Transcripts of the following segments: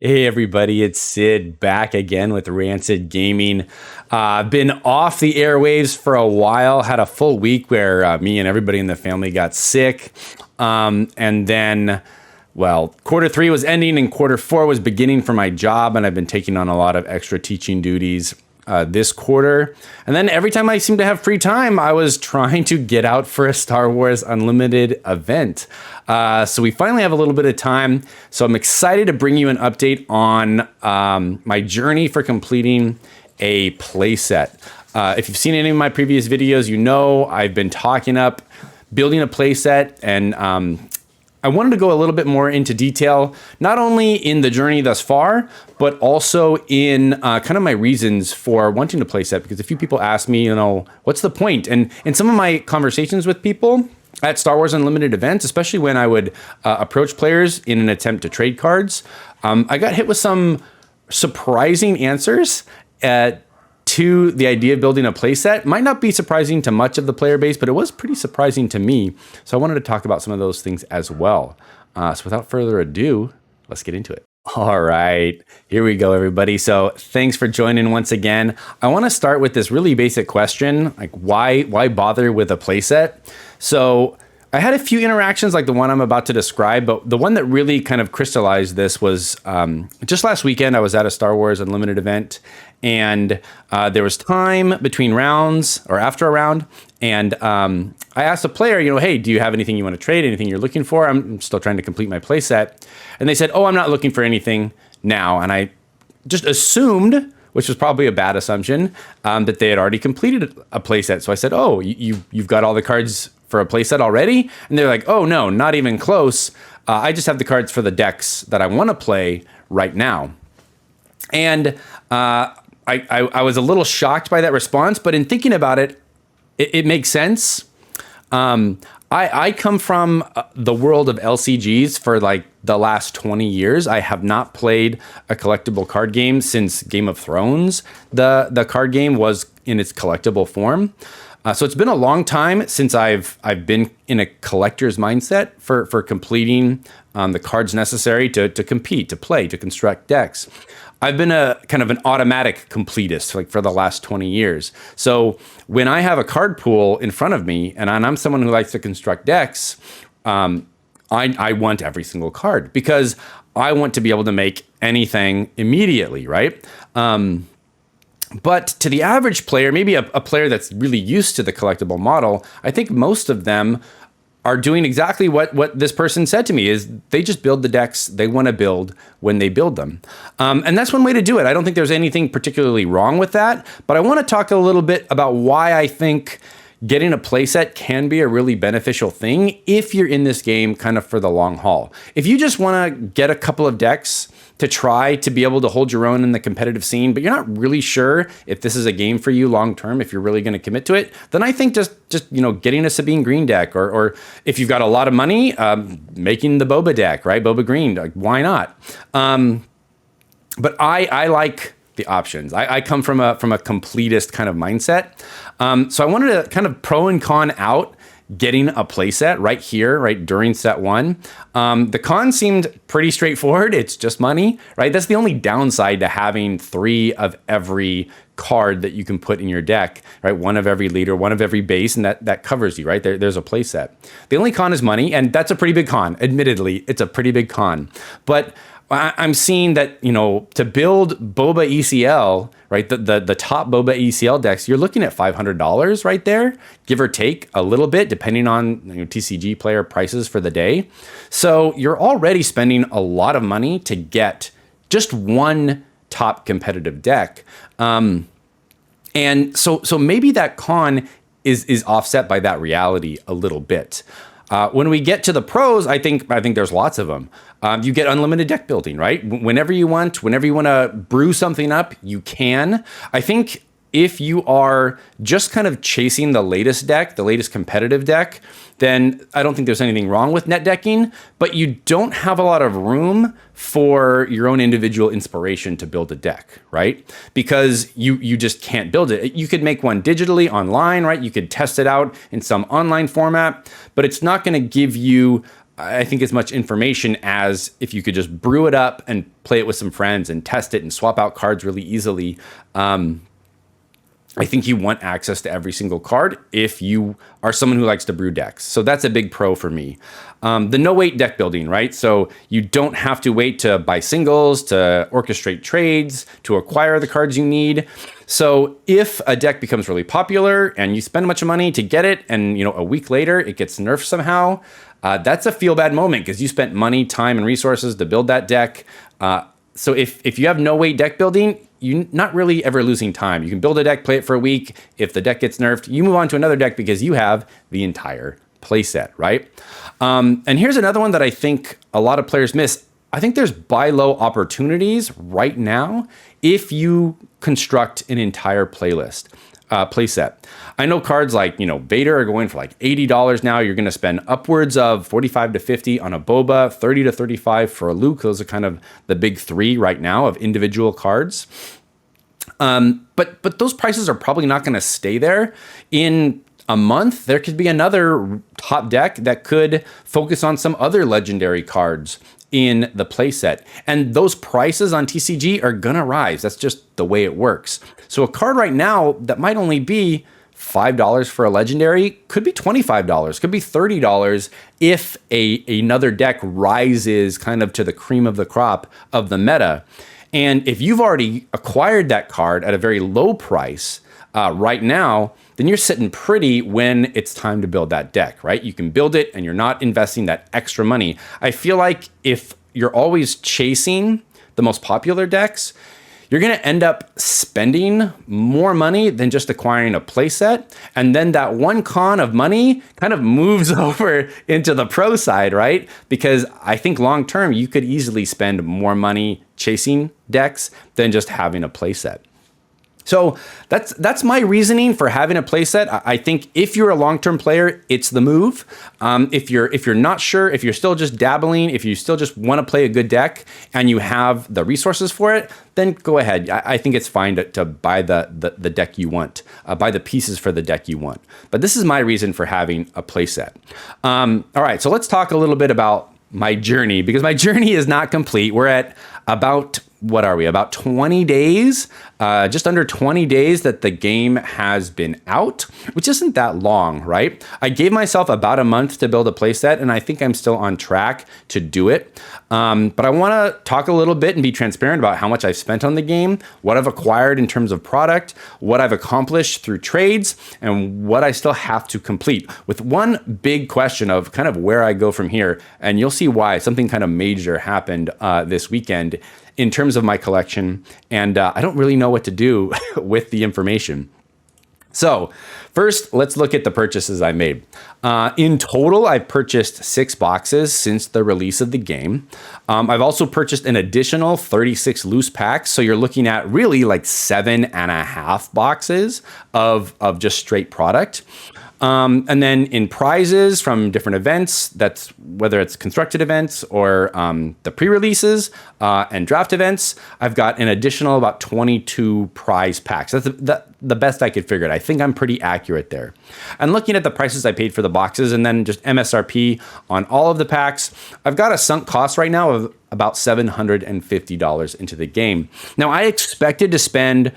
Hey everybody, it's Sid back again with Rancid Gaming. Been off the airwaves for a while, had a full week where me and everybody in the family got sick. And then, quarter three was ending and quarter four was beginning for my job, and I've been taking on a lot of extra teaching duties this quarter. And then every time I seem to have free time, I was trying to get out for a Star Wars Unlimited event. So we finally have a little bit of time. So I'm excited to bring you an update on my journey for completing a playset. If you've seen any of my previous videos, you know I've been talking up building a playset, and I wanted to go a little bit more into detail, not only in the journey thus far, but also in kind of my reasons for wanting to playset. Because a few people ask me, what's the point? And in some of my conversations with people at Star Wars Unlimited events, especially when I would approach players in an attempt to trade cards, I got hit with some surprising answers to the idea of building a playset. Might not be surprising to much of the player base, but it was pretty surprising to me. So I wanted to talk about some of those things as well. So without further ado, let's get into it. All right, here we go, everybody. So thanks for joining once again. I want to start with this really basic question, like why bother with a playset? So I had a few interactions like the one I'm about to describe, but the one that really kind of crystallized this was just last weekend. I was at a Star Wars Unlimited event, and there was time between rounds or after a round, and I asked a player, hey, do you have anything you want to trade, anything you're looking for? I'm still trying to complete my playset. And they said, oh, I'm not looking for anything now. And I just assumed, which was probably a bad assumption, that they had already completed a playset. So I said, oh, you've got all the cards for a playset already? And they're like, oh, no, not even close. I just have the cards for the decks that I want to play right now. And I was a little shocked by that response, but in thinking about it, it makes sense. I come from the world of LCGs for like the last 20 years. I have not played a collectible card game since Game of Thrones. The card game was in its collectible form. So it's been a long time since I've been in a collector's mindset for completing the cards necessary to compete, to play, to construct decks. I've been a kind of an automatic completist like for the last 20 years. So when I have a card pool in front of me and I'm someone who likes to construct decks, I want every single card because I want to be able to make anything immediately, right? But to the average player, maybe a player that's really used to the collectible model, I think most of them are doing exactly what this person said to me, is they just build the decks they want to build when they build them. And that's one way to do it. I don't think there's anything particularly wrong with that, but I want to talk a little bit about why I think getting a playset can be a really beneficial thing if you're in this game kind of for the long haul. If you just want to get a couple of decks to try to be able to hold your own in the competitive scene, but you're not really sure if this is a game for you long term, if you're really going to commit to it, then I think just getting a Sabine Green deck, or if you've got a lot of money, making the Boba deck, right? Boba Green, like, why not? But I like the options. I come from a completist kind of mindset. So I wanted to kind of pro and con out getting a playset right here, right during set one. The con seemed pretty straightforward. It's just money, right? That's the only downside to having 3 of every card that you can put in your deck, right? 1 of every leader, 1 of every base, and that covers you, right? There's a playset. The only con is money, and that's a pretty big con. Admittedly, it's a pretty big con. But I'm seeing that, to build Boba ECL, right, the top Boba ECL decks, you're looking at $500 right there, give or take a little bit, depending on TCG player prices for the day. So you're already spending a lot of money to get just one top competitive deck. And so maybe that con is offset by that reality a little bit. When we get to the pros, I think there's lots of them. You get unlimited deck building, right? Whenever you want to brew something up, you can. I think if you are just kind of chasing the latest deck, the latest competitive deck, then I don't think there's anything wrong with net decking, but you don't have a lot of room for your own individual inspiration to build a deck, right? Because you just can't build it. You could make one digitally online, right? You could test it out in some online format, but it's not going to give you I think, as much information as if you could just brew it up and play it with some friends and test it and swap out cards really easily. I think you want access to every single card if you are someone who likes to brew decks. So that's a big pro for me. The no wait deck building, right? So you don't have to wait to buy singles, to orchestrate trades, to acquire the cards you need. So if a deck becomes really popular and you spend a bunch of money to get it, and a week later it gets nerfed somehow, that's a feel bad moment because you spent money, time, and resources to build that deck. So if you have no wait deck building, you're not really ever losing time. You can build a deck, play it for a week. If the deck gets nerfed, you move on to another deck because you have the entire playset, right? And here's another one that I think a lot of players miss. I think there's buy low opportunities right now if you construct an entire playset. I know cards like, Vader are going for like $80 now. You're going to spend upwards of $45 to $50 on a Boba, $30 to $35 for a Luke. Those are kind of the big three right now of individual cards. But those prices are probably not going to stay there. In a month, there could be another top deck that could focus on some other legendary cards in the playset. And those prices on TCG are going to rise. That's just the way it works. So a card right now that might only be $5 for a legendary could be $25, could be $30 if another deck rises kind of to the cream of the crop of the meta. And if you've already acquired that card at a very low price right now, then you're sitting pretty when it's time to build that deck, right? You can build it and you're not investing that extra money. I feel like if you're always chasing the most popular decks, you're going to end up spending more money than just acquiring a playset. And then that one con of money kind of moves over into the pro side, right? Because I think long term, you could easily spend more money chasing decks than just having a playset. So that's my reasoning for having a playset. I think if you're a long-term player, it's the move. If you're not sure, if you're still just dabbling, if you still just want to play a good deck and you have the resources for it, then go ahead. I think it's fine to buy the deck you want, buy the pieces for the deck you want. But this is my reason for having a playset. All right, so let's talk a little bit about my journey, because my journey is not complete. We're at about, what are we, about 20 days, just under 20 days that the game has been out, which isn't that long, right? I gave myself about a month to build a playset, and I think I'm still on track to do it. But I want to talk a little bit and be transparent about how much I've spent on the game, what I've acquired in terms of product, what I've accomplished through trades, and what I still have to complete, with one big question of kind of where I go from here. And you'll see why. Something kind of major happened this weekend in terms of my collection, and I don't really know what to do with the information. So first, let's look at the purchases I made. In total, I've purchased 6 boxes since the release of the game. I've also purchased an additional 36 loose packs. So you're looking at really like 7.5 boxes of just straight product. And then in prizes from different events, that's whether it's constructed events or the pre-releases and draft events, I've got an additional about 22 prize packs. That's the best I could figure it. I think I'm pretty accurate there. And looking at the prices I paid for the boxes and then just MSRP on all of the packs, I've got a sunk cost right now of about $750 into the game. Now, I expected to spend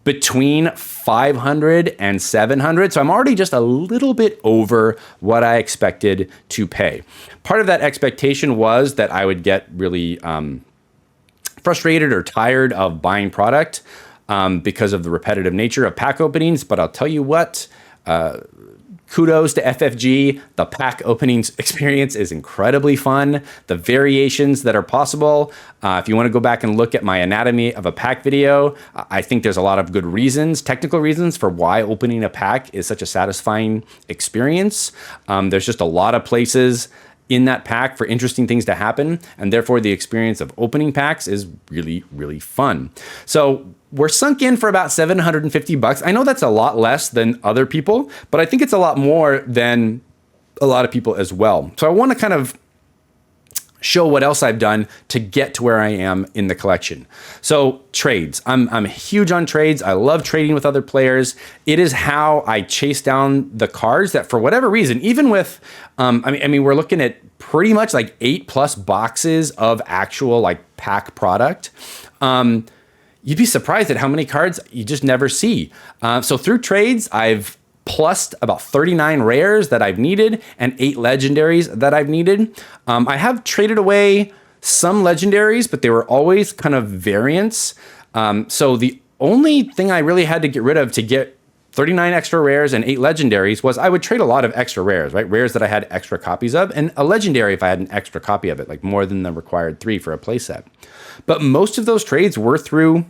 between $500 and $700. So I'm already just a little bit over what I expected to pay. Part of that expectation was that I would get really frustrated or tired of buying product because of the repetitive nature of pack openings. But I'll tell you what, kudos to FFG. The pack openings experience is incredibly fun. The variations that are possible. If you want to go back and look at my anatomy of a pack video, I think there's a lot of good reasons, technical reasons for why opening a pack is such a satisfying experience. There's just a lot of places in that pack for interesting things to happen, and therefore the experience of opening packs is really, really fun. So we're sunk in for about $750. I know that's a lot less than other people, but I think it's a lot more than a lot of people as well. So I want to kind of show what else I've done to get to where I am in the collection. So trades, I'm huge on trades. I love trading with other players. It is how I chase down the cards that, for whatever reason, even with, I mean, we're looking at pretty much like 8+ boxes of actual like pack product. You'd be surprised at how many cards you just never see. So through trades, I've plus about 39 rares that I've needed and 8 legendaries that I've needed. I have traded away some legendaries, but they were always kind of variants. So the only thing I really had to get rid of to get 39 extra rares and 8 legendaries was I would trade a lot of extra rares, right? Rares that I had extra copies of, and a legendary if I had an extra copy of it, like more than the required 3 for a playset. But most of those trades were through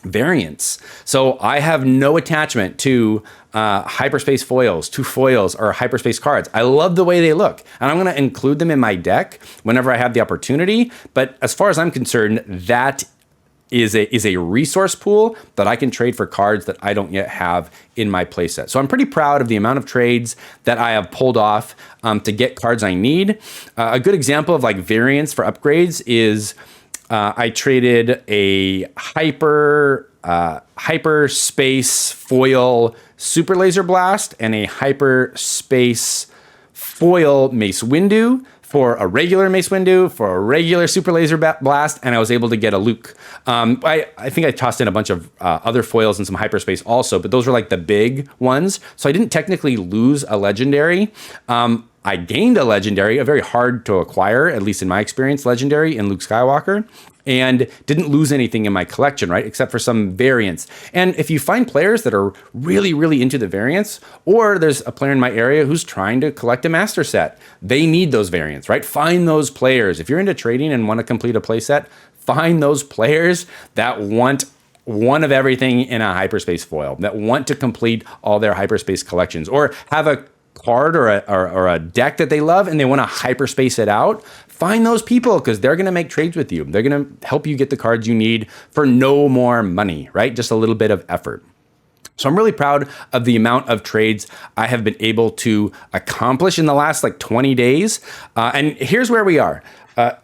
variants. So I have no attachment to hyperspace foils, to foils or hyperspace cards. I love the way they look, and I'm going to include them in my deck whenever I have the opportunity. But as far as I'm concerned, that is a resource pool that I can trade for cards that I don't yet have in my playset. So I'm pretty proud of the amount of trades that I have pulled off to get cards I need. A good example of like variants for upgrades is I traded a hyperspace foil super laser blast and a hyperspace foil Mace Windu for a regular Mace Windu, for a regular super laser blast, and I was able to get a Luke. I think I tossed in a bunch of other foils and some hyperspace also, but those were like the big ones. So I didn't technically lose a legendary. I gained a legendary, a very hard to acquire, at least in my experience, legendary in Luke Skywalker, and didn't lose anything in my collection, right? Except for some variants. And if you find players that are really, really into the variants, or there's a player in my area who's trying to collect a master set, they need those variants, right? Find those players. If you're into trading and want to complete a play set, find those players that want one of everything in a hyperspace foil, that want to complete all their hyperspace collections, or have a card or a deck that they love and they want to hyperspace it out. Find those people, because they're going to make trades with you. They're going to help you get the cards you need for no more money, right? Just a little bit of effort. So I'm really proud of the amount of trades I have been able to accomplish in the last like 20 days. And here's where we are.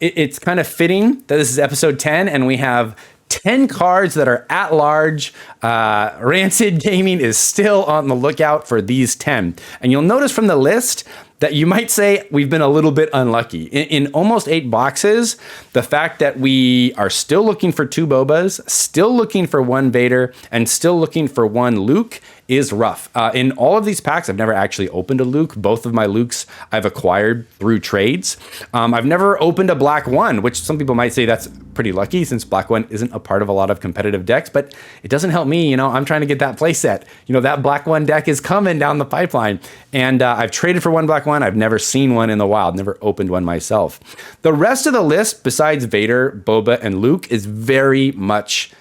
It's kind of fitting that this is episode 10 and we have 10 cards that are at large. Rancid Gaming is still on the lookout for these 10. And you'll notice from the list that you might say we've been a little bit unlucky. In almost 8 boxes, the fact that we are still looking for 2 Bobas, still looking for 1 Vader, and still looking for 1 Luke is rough. In all of these packs, I've never actually opened a Luke. Both of my Lukes I've acquired through trades. I've never opened a Black One, which some people might say that's pretty lucky since Black One isn't a part of a lot of competitive decks, but it doesn't help me. I'm trying to get that play set. That Black One deck is coming down the pipeline, and I've traded for 1 Black One. I've never seen one in the wild, never opened one myself. The rest of the list, besides Vader, Boba, and Luke, is very much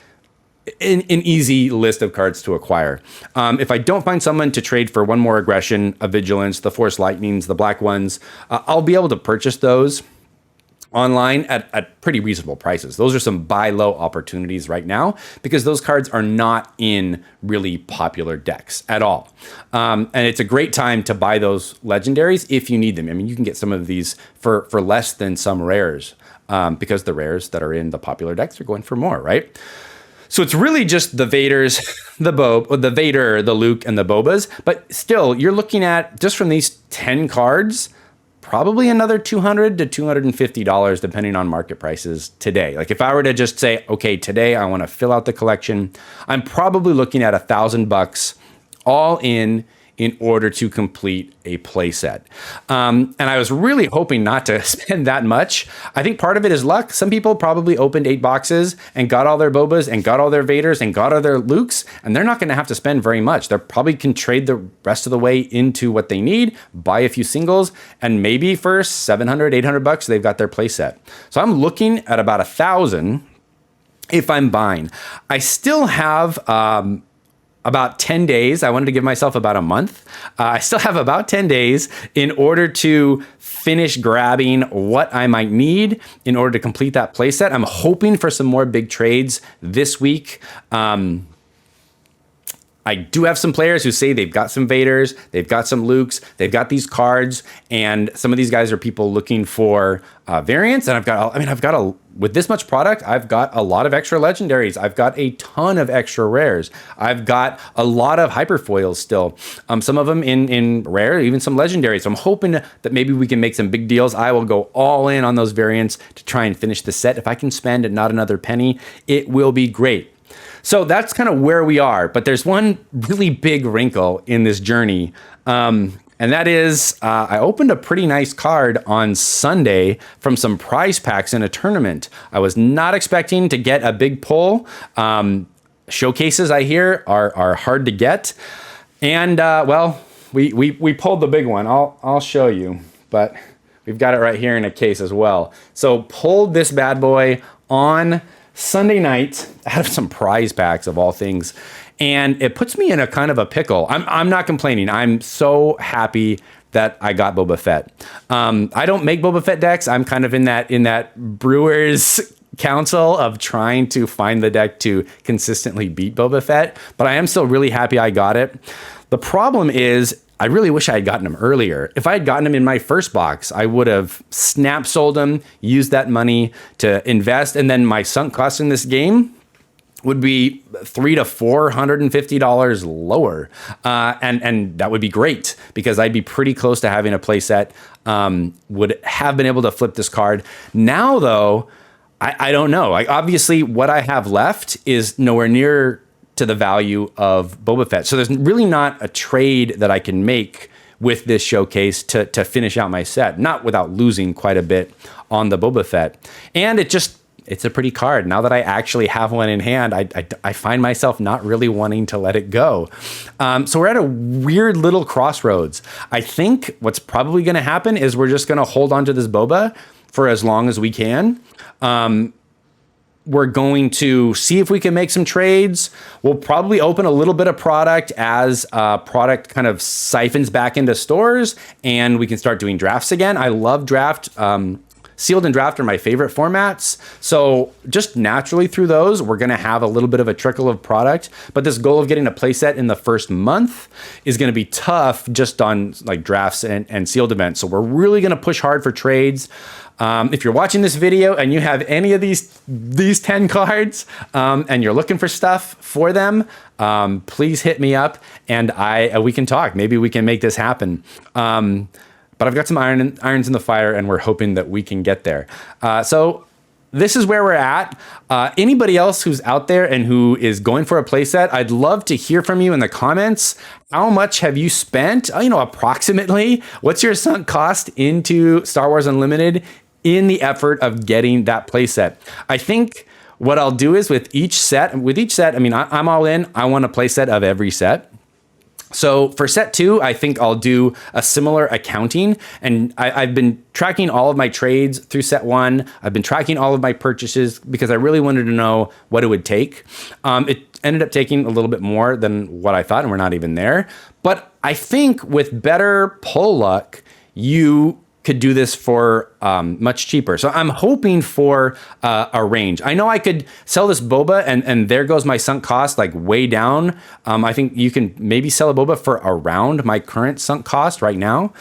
an easy list of cards to acquire. If I don't find someone to trade for 1 more aggression, a vigilance, the Force Lightnings, the Black Ones, I'll be able to purchase those online at pretty reasonable prices. Those are some buy low opportunities right now, because those cards are not in really popular decks at all. And it's a great time to buy those legendaries if you need them. I mean, you can get some of these for less than some rares, because the rares that are in the popular decks are going for more, right? So it's really just the Vaders, the Vader, the Luke, and the Bobas. But still, you're looking at, just from these 10 cards, probably another $200 to $250, depending on market prices today. Like if I were to just say, okay, today I want to fill out the collection, I'm probably looking at $1,000 all in order to complete a play set. And I was really hoping not to spend that much. I think part of it is luck. Some people probably opened 8 boxes and got all their Bobas and got all their Vaders and got all their Lukes, and they're not going to have to spend very much. They probably can trade the rest of the way into what they need, buy a few singles, and maybe for $700, $800 they've got their play set. So I'm looking at about $1,000 if I'm buying. I still have about 10 days. I wanted to give myself about a month. I still have about 10 days in order to finish grabbing what I might need in order to complete that playset. I'm hoping for some more big trades this week. I do have some players who say they've got some Vaders, they've got some Lukes, they've got these cards, and some of these guys are people looking for variants. And with this much product, I've got a lot of extra legendaries. I've got a ton of extra rares. I've got a lot of hyperfoils still. Some of them in rare, even some legendaries. So I'm hoping that maybe we can make some big deals. I will go all in on those variants to try and finish the set. If I can spend not another penny, it will be great. So that's kind of where we are, but there's one really big wrinkle in this journey, and that is I opened a pretty nice card on Sunday from some prize packs in a tournament. I was not expecting to get a big pull. Showcases, I hear, are hard to get, and well, we pulled the big one. I'll show you, but we've got it right here in a case as well. So pulled this bad boy on Sunday night out of some prize packs of all things, and it puts me in a kind of a pickle. I'm not complaining. I'm so happy that I got Boba Fett. I don't make Boba Fett decks. I'm kind of in that Brewers council of trying to find the deck to consistently beat Boba Fett, but I am still really happy I got it. The problem is, I really wish I had gotten him earlier. If I had gotten him in my first box, I would have snap sold him, used that money to invest, and then my sunk cost in this game would be $300 to $450 lower. And that would be great because I'd be pretty close to having a playset, would have been able to flip this card. Now, though, I don't know. Obviously, what I have left is nowhere near to the value of Boba Fett. So there's really not a trade that I can make with this showcase to finish out my set, not without losing quite a bit on the Boba Fett. And it's a pretty card. Now that I actually have one in hand, I find myself not really wanting to let it go. So we're at a weird little crossroads. I think what's probably going to happen is we're just going to hold on to this Boba for as long as we can. We're going to see if we can make some trades. We'll probably open a little bit of product as product kind of siphons back into stores, and we can start doing drafts again. I love draft. Sealed and draft are my favorite formats. So just naturally through those, we're going to have a little bit of a trickle of product. But this goal of getting a playset in the first month is going to be tough just on like drafts and sealed events. So we're really going to push hard for trades. If you're watching this video and you have any of these 10 cards and you're looking for stuff for them, please hit me up and we can talk. Maybe we can make this happen. But I've got some irons in the fire, and we're hoping that we can get there. So this is where we're at. Anybody else who's out there and who is going for a playset, I'd love to hear from you in the comments. How much have you spent? Approximately. What's your sunk cost into Star Wars Unlimited in the effort of getting that playset? I think what I'll do is with each set, I'm all in. I want a playset of every set. So for set 2, I think I'll do a similar accounting, and I've been tracking all of my trades through set 1. I've been tracking all of my purchases because I really wanted to know what it would take. It ended up taking a little bit more than what I thought, and we're not even there. But I think with better pull luck, you could do this for much cheaper. So I'm hoping for a range. I know I could sell this Boba and there goes my sunk cost like way down. I think you can maybe sell a Boba for around my current sunk cost right now.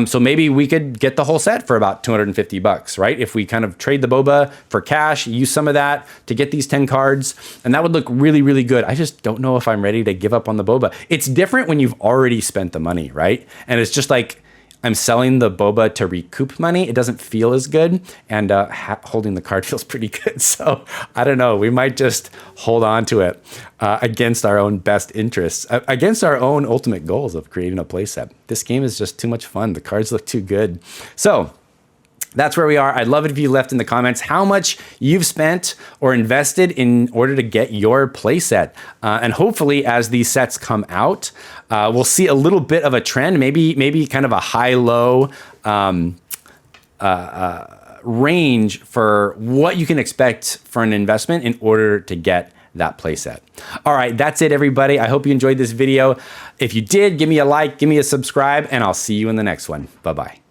So maybe we could get the whole set for about $250, right? If we kind of trade the Boba for cash, use some of that to get these 10 cards, and that would look really, really good. I just don't know if I'm ready to give up on the Boba. It's different when you've already spent the money, right? And it's just like, I'm selling the Boba to recoup money. It doesn't feel as good, and holding the card feels pretty good. So I don't know. We might just hold on to it against our own best interests, against our own ultimate goals of creating a playset. This game is just too much fun. The cards look too good. So that's where we are. I'd love it if you left in the comments how much you've spent or invested in order to get your playset. And hopefully as these sets come out, we'll see a little bit of a trend, maybe kind of a high-low range for what you can expect for an investment in order to get that playset. All right, that's it, everybody. I hope you enjoyed this video. If you did, give me a like, give me a subscribe, and I'll see you in the next one. Bye-bye.